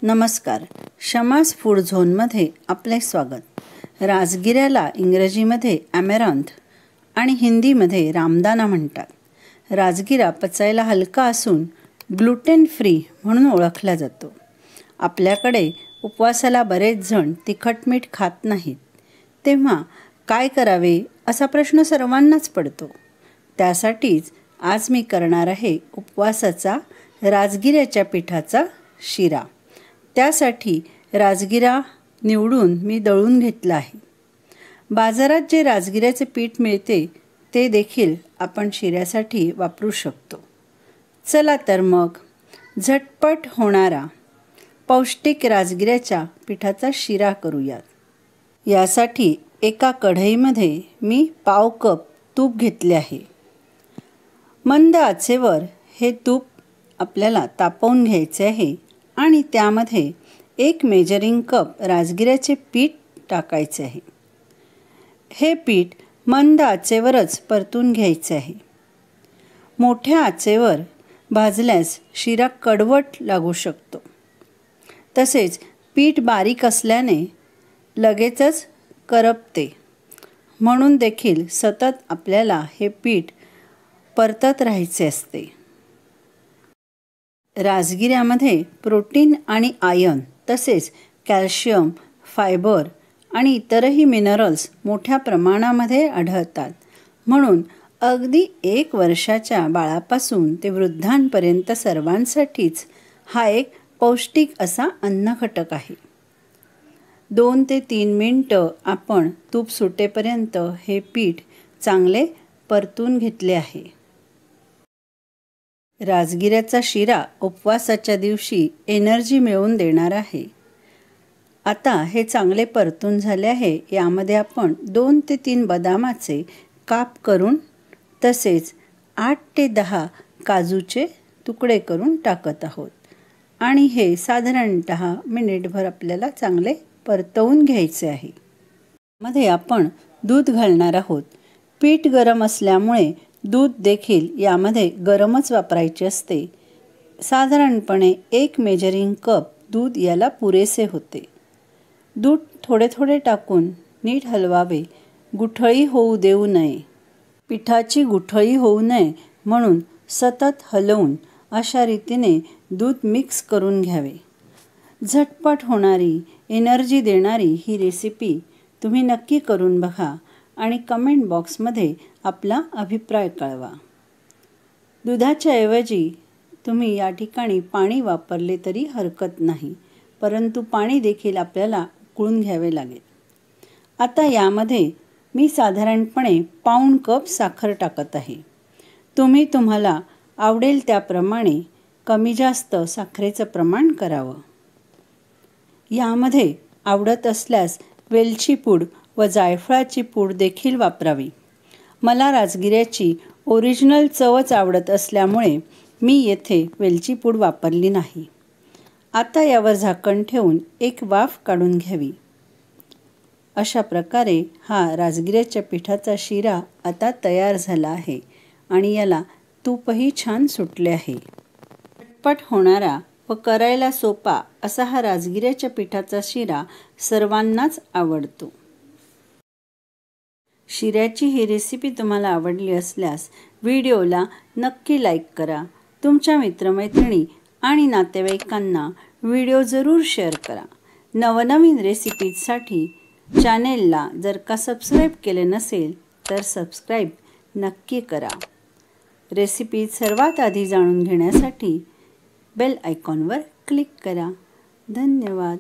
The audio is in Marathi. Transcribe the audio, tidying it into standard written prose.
नमस्कार. शमास फूड झोनमध्ये आपले स्वागत. राजगिऱ्याला इंग्रजीमध्ये ॲमेरंथ आणि हिंदीमध्ये रामदाना म्हणतात. राजगिरा पचायला हलका असून ग्लुटेन फ्री म्हणून ओळखला जातो. आपल्याकडे उपवासाला बरेच जण तिखट मीठ खात नाहीत, तेव्हा काय करावे असा प्रश्न सर्वांनाच पडतो. त्यासाठीच आज मी करणार आहे उपवासाचा राजगिऱ्याच्या पिठाचा शिरा. त्यासाठी राजगिरा निवडून मी दळून घेतला आहे. बाजारात जे राजगिऱ्याचे पीठ मिळते ते देखील आपण शिऱ्यासाठी वापरू शकतो. चला तर मग झटपट होणारा पौष्टिक राजगिऱ्याच्या पिठाचा शिरा करूयात. यासाठी एका कढईमध्ये मी पाव कप तूप घेतले आहे. मंद आचेवर हे तूप आपल्याला तापवून घ्यायचे आहे आणि त्यामध्ये 1 मेजरिंग कप राजगिऱ्याचे पीठ टाकायचे आहे. हे पीठ मंद आचेवरच परतून घ्यायचे आहे. मोठ्या आचेवर भाजल्यास शिरा कडवट लागू शकतो. तसेच पीठ बारीक असल्याने लगेचच करपते, म्हणून देखील सतत आपल्याला हे पीठ परतत राहायचे असते. राजगिऱ्यामध्ये प्रोटीन आणि आयर्न तसेच कॅल्शियम, फायबर आणि इतरही मिनरल्स मोठ्या प्रमाणामध्ये आढळतात. म्हणून अगदी 1 वर्षाच्या बाळापासून ते वृद्धांपर्यंत सर्वांसाठीच हा एक पौष्टिक असा अन्नघटक आहे. 2 ते 3 मिनिटं आपण तूप सुटेपर्यंत हे पीठ चांगले परतून घेतले आहे. राजगिऱ्याचा शिरा उपवासाच्या दिवशी एनर्जी मिळवून देणार आहे. आता हे चांगले परतून झाले आहे. यामध्ये आपण 2 ते 3 बदामाचे काप करून तसेच 8 ते 10 काजूचे तुकडे करून टाकत आहोत आणि हे साधारणतः मिनिटभर आपल्याला चांगले परतवून घ्यायचे आहे. मध्ये आपण दूध घालणार आहोत. पीठ गरम असल्यामुळे दूध देखील यामध्ये गरमच वापरायचे असते. साधारणपणे 1 मेजरिंग कप दूध याला पुरेसे होते. दूध थोडे थोडे टाकून नीट हलवावे. गुठळी होऊ देऊ नये. पिठाची गुठळी होऊ नये म्हणून सतत हलवून अशा रीतीने दूध मिक्स करून घ्यावे. झटपट होणारी, एनर्जी देणारी ही रेसिपी तुम्ही नक्की करून बघा आणि कमेंट बॉक्समध्ये आपला अभिप्राय कळवा. दुधाच्या ऐवजी तुम्ही या ठिकाणी पाणी वापरले तरी हरकत नाही, परंतु पाणी देखील आपल्याला उकळून घ्यावे लागेल. आता यामध्ये मी साधारणपणे पाऊण कप साखर टाकत आहे. तुम्ही तुम्हाला आवडेल त्याप्रमाणे कमी जास्त साखरेचं प्रमाण करावं. यामध्ये आवडत असल्यास वेलची पूड व जायफळाची पूड देखील वापरावी. मला राजगिऱ्याची ओरिजिनल चवच आवडत असल्यामुळे मी येथे वेलची पूड वापरली नाही. आता यावर झाकण ठेवून एक वाफ काढून घ्यावी. अशा प्रकारे हा राजगिऱ्याच्या पिठाचा शिरा आता तयार झाला आहे आणि याला तूपही छान सुटले आहे. झटपट होणारा व करायला सोपा असा हा राजगिऱ्याच्या पिठाचा शिरा सर्वांनाच आवडतो. शिऱ्याची ही रेसिपी तुम्हाला आवडली असल्यास व्हिडिओला नक्की लाईक करा. तुमच्या मित्रमैत्रिणी आणि नातेवाईकांना व्हिडिओ जरूर शेअर करा. नवनवीन रेसिपीजसाठी चॅनेलला जर का सबस्क्राईब केले नसेल तर सबस्क्राईब नक्की करा. रेसिपी सर्वात आधी जाणून घेण्यासाठी बेल आयकॉनवर क्लिक करा. धन्यवाद.